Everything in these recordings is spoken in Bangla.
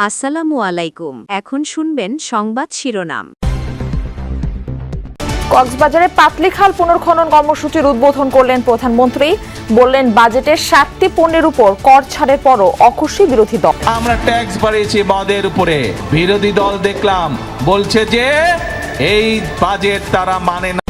আসসালামু আলাইকুম। এখন শুনবেন সংবাদ শিরোনাম। কক্সবাজারে পাতলিখাল পুনর্খনন কর্মসূচির উদ্বোধন করলেন প্রধানমন্ত্রী। বললেন বাজেটের ৭টি পণ্যের উপর কর ছাড়ের পরও অখুশি বিরোধী দল। আমরা ট্যাক্স বাড়িয়েছি মদের উপরে, বিরোধী দল দেখলাম বলছে যে এই বাজেট তারা মানে না।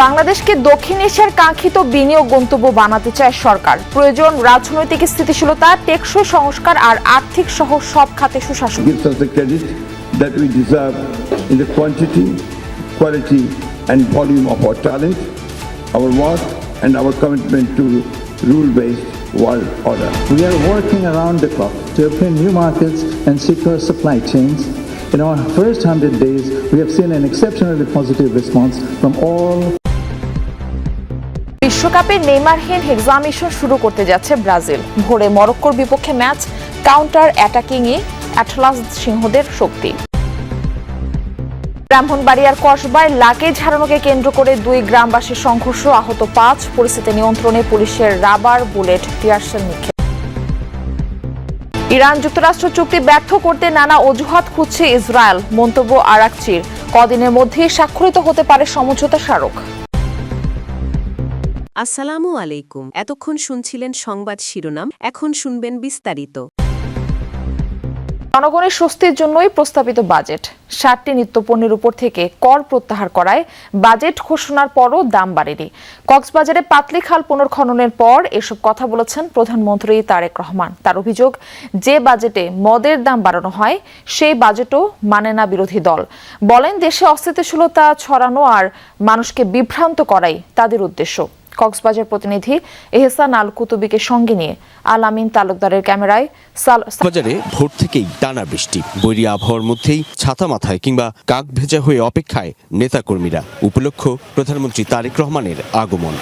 বাংলাদেশকে দক্ষিণ এশিয়ার কাঙ্ক্ষিত বিনিয়োগ গন্তব্য বানাতে চায় সরকার। প্রয়োজন রাজনৈতিক স্থিতিশীলতা, টেকসই সংস্কার আর আর্থিক সহ সব খাতে সুশাসন। Gives us the credit that we deserve in the quantity, quality and volume of our talent, our work and our commitment to rule-based world order. We are working around the clock to open new markets and secure supply chains. In our first 100 days, we have seen an exceptionally positive response from all. বিশ্বকাপে নেইমারহীন এক্সামিশন শুরু করতে যাচ্ছে ব্রাজিল। ভোরে মরক্কোর বিপক্ষে ম্যাচ, কাউন্টার অ্যাটাকিংয়ে অ্যাটলাস সিংহদের শক্তি। ব্রাহ্মণবাড়িয়ার কসবায় লাগেজ হারানোকে কেন্দ্র করে 2 গ্রামবাসীর সংঘর্ষ, আহত 5। পরিস্থিতি নিয়ন্ত্রণে পুলিশের রাবার বুলেট, টিয়ারশেল নিক্ষেপ। ইরান যুক্তরাষ্ট্র চুক্তি ব্যর্থ করতে নানা অজুহাত খুঁজছে ইসরায়েল। মন্তব্য আরাকচির। কদিনের মধ্যেই স্বাক্ষরিত হতে পারে সমঝোতা স্মারক। আসসালামু আলাইকুম। এতক্ষণ শুনছিলেন সংবাদ শিরোনাম, এখন শুনবেন বিস্তারিত। জনগণের স্বস্তির জন্যই প্রস্তাবিত বাজেট। 7টি নিত্যপণ্যের উপর থেকে কর প্রত্যাহার করায় বাজেট ঘোষণার পরও দাম বাড়েনি। কক্সবাজারে পাতলিখাল পুনর্খননের পর এসব কথা বলেছেন প্রধানমন্ত্রী তারেক রহমান। তার অভিযোগ, যে বাজেটে মদের দাম বাড়ানো হয় সেই বাজেটও মানে না বিরোধী দল। বলেন, দেশে অস্থিতিশীলতা ছড়ানো আর মানুষকে বিভ্রান্ত করাই তাদের উদ্দেশ্য। কক্সবাজার প্রতিনিধি এহসান আল কুতুবিকে সঙ্গে নিয়ে আল আমিন তালুকদারের ক্যামেরায়। বাজারে ভোর থেকেই টানা বৃষ্টি, বৈরী আবহাওয়ার মধ্যেই ছাতা মাথায় কিংবা কাক ভেজা হয়ে অপেক্ষায় নেতাকর্মীরা। উপলক্ষ প্রধানমন্ত্রী তারেক রহমানের আগমন।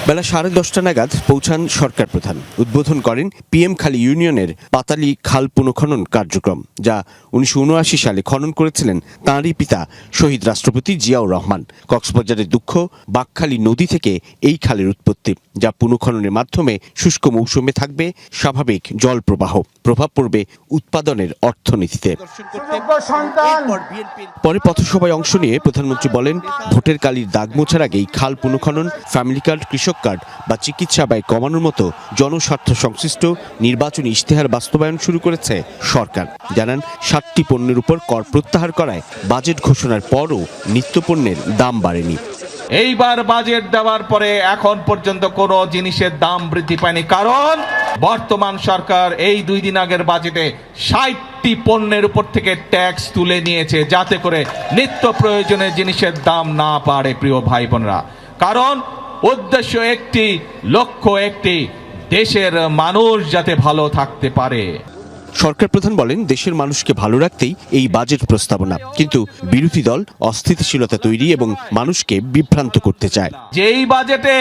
বেলা 10:30 নাগাদ পৌঁছান সরকার প্রধান। উদ্বোধন করেন PM খালি ইউনিয়নের পাতালি খাল পুনঃখনন কার্যক্রম, যা 1979 সালে খনন করেছিলেন তাঁরই পিতা শহীদ রাষ্ট্রপতি জিয়াউর রহমান। কক্সবাজারের দুঃখ, বাকখালী নদী থেকে এই খালের উৎপত্তি, যা পুনঃখননের মাধ্যমে শুষ্ক মৌসুমে থাকবে স্বাভাবিক জল প্রবাহ। প্রভাব পড়বে উৎপাদনের অর্থনীতিতে। পরে পথসভায় অংশ নিয়ে প্রধানমন্ত্রী বলেন, ভোটের কালির দাগ মোছার আগেই খাল পুনঃখনন, ফ্যামিলি কার্ড, কৃষক কার্ড বা চিকিৎসা ব্যয় কমানোর মতো জনস্বার্থ সংশ্লিষ্ট নির্বাচনী ইশতেহার বাস্তবায়ন শুরু করেছে সরকার। জানান, 7টি পণ্যের উপর কর প্রত্যাহার করায় বাজেট ঘোষণার পরও নিত্যপণ্যের দাম বাড়েনি। এইবার বাজেট দেওয়ার পরে এখন পর্যন্ত কোনো জিনিসের দাম বৃদ্ধি পায়নি, কারণ বর্তমান সরকার এই 2 দিন আগের বাজেটে 60টি পণ্যের উপর থেকে ট্যাক্স তুলে নিয়েছে, যাতে করে নিত্য প্রয়োজনীয় জিনিসের দাম না বাড়ে। প্রিয় ভাই বোনেরা, কারণ উদ্দেশ্য একটি, লক্ষ্য একটি, দেশের মানুষ যাতে ভালো থাকতে পারে। সরকার প্রধান বলেন, দেশের মানুষকে ভালো রাখতেই এই বাজেট প্রস্তাবনা, কিন্তু বিরোধী দল অস্থিতিশীলতা তৈরি এবং মানুষকে বিভ্রান্ত করতে চায়। যেই বাজেটে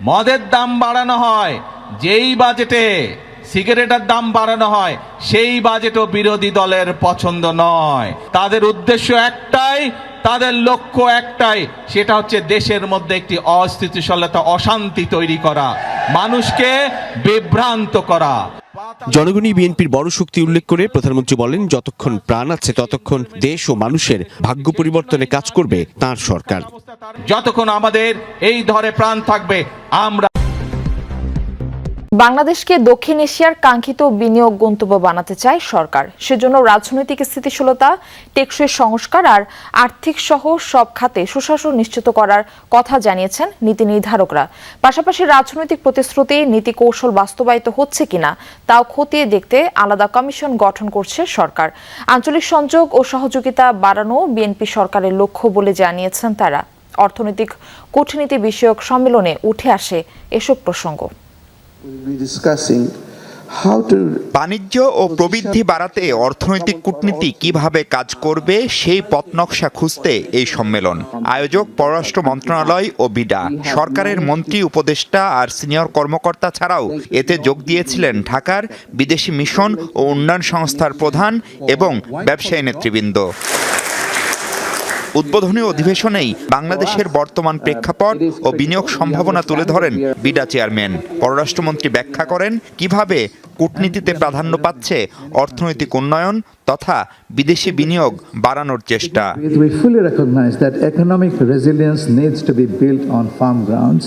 মদের দাম বাড়ানো হয়, যেই বাজেটে সিগারেটের দাম বাড়ানো হয়, সেই বাজেটও বিরোধী দলের পছন্দ নয়। তাদের উদ্দেশ্য একটাই, তাদের লক্ষ্য একটাই, সেটা হচ্ছে দেশের মধ্যে একটি অস্থিতিশীলতা, অশান্তি তৈরি করা, মানুষকে বিভ্রান্ত করা। জনগণই বিএনপির বড় শক্তি উল্লেখ করে প্রধানমন্ত্রী বলেন, যতক্ষণ প্রাণ আছে ততক্ষণ দেশ ও মানুষের ভাগ্য পরিবর্তনে কাজ করবে তাঁর সরকার। যতক্ষণ আমাদের এই ধরে প্রাণ থাকবে, আমরা বাংলাদেশকে দক্ষিণ এশিয়ার কাঙ্ক্ষিত বিনিয়োগ গন্তব্য বানাতে চায় সরকার। সেজন্য রাজনৈতিক স্থিতিশীলতা, টেকসই সংস্কার আর আর্থিক সহ সব খাতে সুশাসন নিশ্চিত করার কথা জানিয়েছেন নীতি নির্ধারকরা। পাশাপাশি রাজনৈতিক প্রতিশ্রুতি, নীতি কৌশল বাস্তবায়িত হচ্ছে কিনা তাও খতিয়ে দেখতে আলাদা কমিশন গঠন করছে সরকার। আঞ্চলিক সংযোগ ও সহযোগিতা বাড়ানো বিএনপি সরকারের লক্ষ্য বলে জানিয়েছেন তারা। অর্থনৈতিক কূটনীতি বিষয়ক সম্মেলনে উঠে আসে এসব প্রসঙ্গ। বাণিজ্য ও প্রবৃদ্ধি বাড়াতে অর্থনৈতিক কূটনীতি কিভাবে কাজ করবে সেই পথ নকশা খুঁজতে এই সম্মেলন। আয়োজক পররাষ্ট্র মন্ত্রণালয় ও বিডা। সরকারের মন্ত্রী, উপদেষ্টা আর সিনিয়র কর্মকর্তা ছাড়াও এতে যোগ দিয়েছিলেন ঢাকার বিদেশি মিশন ও উন্নয়ন সংস্থার প্রধান এবং ব্যবসায়ী নেতৃবৃন্দ। উদ্বোধনী অধিবেশনেই বাংলাদেশের বর্তমান প্রেক্ষাপট ও বিনিয়োগ সম্ভাবনা তুলে ধরেন বিডা চেয়ারম্যান। পররাষ্ট্রমন্ত্রী ব্যাখ্যা করেন কিভাবে কূটনীতিতে প্রাধান্য পাচ্ছে অর্থনৈতিক উন্নয়ন তথা বিদেশি বিনিয়োগ বাড়ানোর চেষ্টা। We fully recognize that economic resilience needs to be built on firm grounds.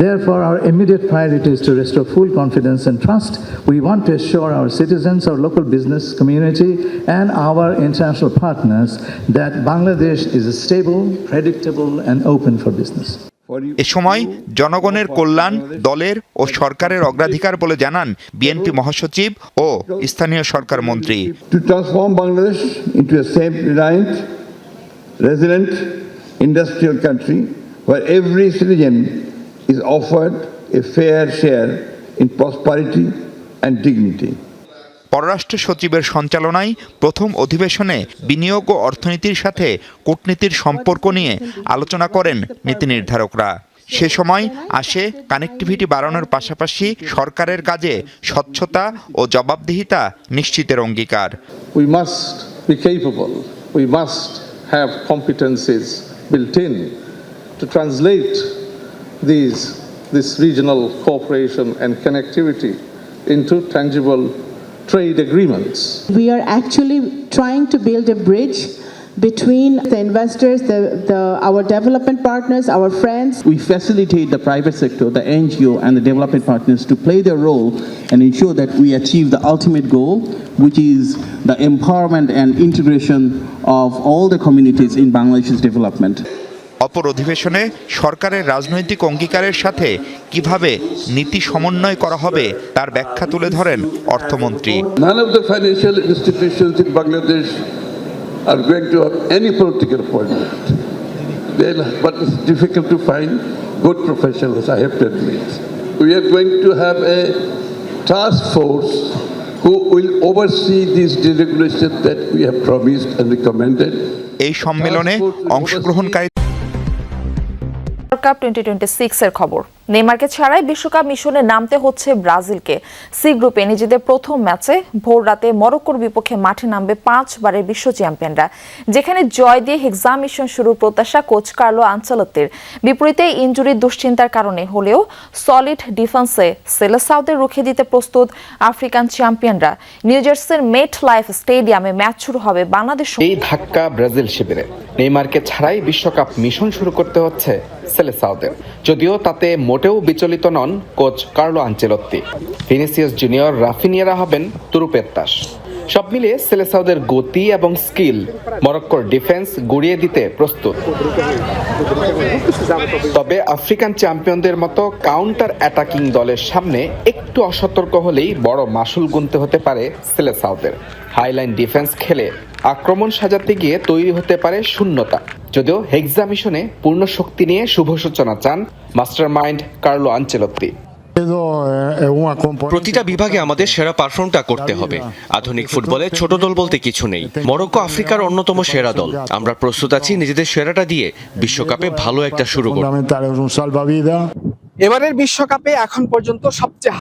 Therefore, our immediate priority is to restore full confidence and trust. We want to assure our citizens, our local business community, and our international partners that Bangladesh is stable, predictable, and open for business. এ সময় জনগণের কল্যাণ দলের ও সরকারের অগ্রাধিকার বলে জানান বিএনপি মহাসচিব ও স্থানীয় সরকার মন্ত্রী। To transform Bangladesh into a self-reliant, resilient, industrial country where every citizen is offered a fair share in prosperity and dignity. পররাষ্ট্র সচিবের সঞ্চালনায় প্রথম অধিবেশনে বিনিয়োগ ও অর্থনীতির সাথে কূটনীতির সম্পর্ক নিয়ে আলোচনা করেন নীতি নির্ধারকরা। সে সময় আসে কানেক্টিভিটি বাড়ানোর পাশাপাশি সরকারের কাজে স্বচ্ছতা ও জবাবদিহিতা নিশ্চিতের অঙ্গীকার। We must be capable, we must have competencies built in to translate this regional cooperation and connectivity into tangible trade agreements. We are actually trying to build a bridge between the investors, our development partners, our friends. We facilitate the private sector, the NGO and the development partners to play their role and ensure that we achieve the ultimate goal, which is the empowerment and integration of all the communities in Bangladesh's development. অপর অধিবেশনে সরকারের রাজনৈতিক অঙ্গীকারের সাথে কিভাবে নীতি সমন্বয় করা হবে তার ব্যাখ্যা তুলে ধরেন অর্থমন্ত্রী। None of the financial institutions in Bangladesh are going to have any political appointment. But it's difficult to find good professionals, I have to admit. We are going to have a task force who will oversee these deregulations that we have promised and recommended. এই সম্মেলনে অংশগ্রহণকারী কাপ 2026 এর খবর। নেইমারকে ছাড়াই বিশ্বকাপ মিশনে নামতে হচ্ছে ব্রাজিলকে। সি গ্রুপে নিজেদের প্রথম ম্যাচে ভোর রাতে মরক্কোর বিপক্ষে মাঠে নামবে 5 বারের বিশ্ব চ্যাম্পিয়নরা, যেখানে জয় দিয়ে হেক্সা মিশন শুরুর প্রত্যাশা কোচ কার্লো আনচেলত্তির। বিপরীতে ইনজুরির দুশ্চিন্তার কারণে হলেও সলিড ডিফেন্সে সেলেসাওদের রুখে দিতে প্রস্তুত আফ্রিকান চ্যাম্পিয়নরা। নিউ জার্সির মেট লাইফ স্টেডিয়ামে ম্যাচ শুরু হবে বাংলাদেশ। এই ধাক্কা ব্রাজিল শিবিরে নেইমারকে ছাড়াই বিশ্বকাপ মিশন শুরু করতে হচ্ছে সেলেসাওদের, যদিও তাতে মোটেও বিচলিত নন coach Carlo Ancelotti. Vinicius junior, রাফিনিয়ারা হবেন তুরুপের তাস। সব মিলিয়ে সেলেসাওদের গতি এবং স্কিল মরক্কোর ডিফেন্স গুড়িয়ে দিতে প্রস্তুত। তবে আফ্রিকান চ্যাম্পিয়নদের মতো কাউন্টার অ্যাটাকিং দলের সামনে একটু অসতর্ক হলেই বড় মাসুল গুনতে হতে পারে সেলেসাওদের। হাইলাইন ডিফেন্স খেলে আক্রমণ সাজাতে গিয়ে তৈরি হতে পারে শূন্যতা। যদিও হেক্সা মিশনে পূর্ণ শক্তি নিয়ে শুভ সূচনা চান মাস্টারমাইন্ড কার্লো আনচেলত্তি। প্রতিটা বিভাগে আমাদের সেরা পারফর্মটা করতে হবে। আধুনিক ফুটবলে ছোট দল বলতে কিছু নেই। মরক্কো আফ্রিকার অন্যতম সেরা দল। আমরা প্রস্তুত আছি নিজেদের সেরাটা দিয়ে বিশ্বকাপে ভালো একটা শুরু করতে। এবারের বিশ্বকাপে এখন পর্যন্ত সবচেয়ে